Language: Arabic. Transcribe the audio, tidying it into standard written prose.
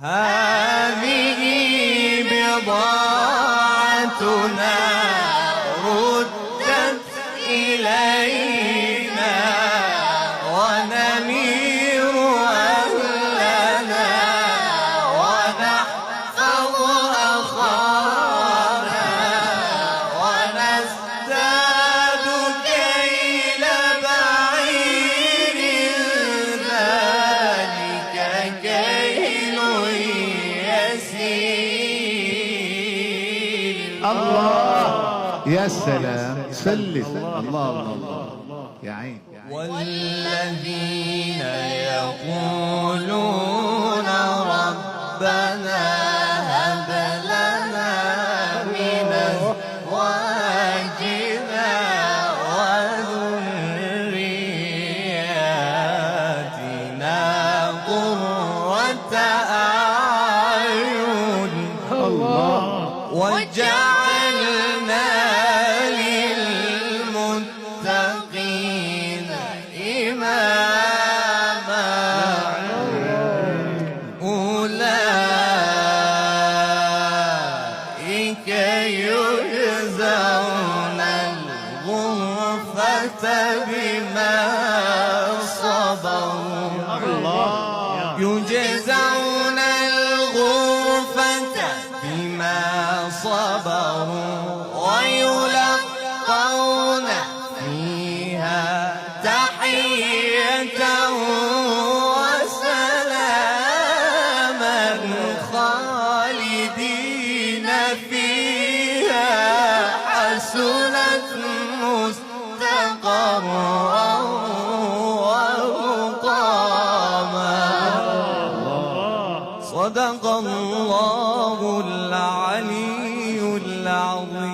هذه بضاعتنا ردت إلينا ونمير أهلنا ونحفظ أخانا ونزداد كيل بعير ذلك كيل يسير. الله يا سلام، سلم الله الله يا عين. والذين يقولون ربنا هب لنا من أزواجنا وذرياتنا قرة أعين الله وجعلنا للمتقين إماما. أولئك يجزون الغرفة بما صبروا يجزون الغرفة بما صبروا ويلقون فيها تحية وسلاما خالدين فيها حسنت مستقرا ومقاما. صدق الله العلي العظيم.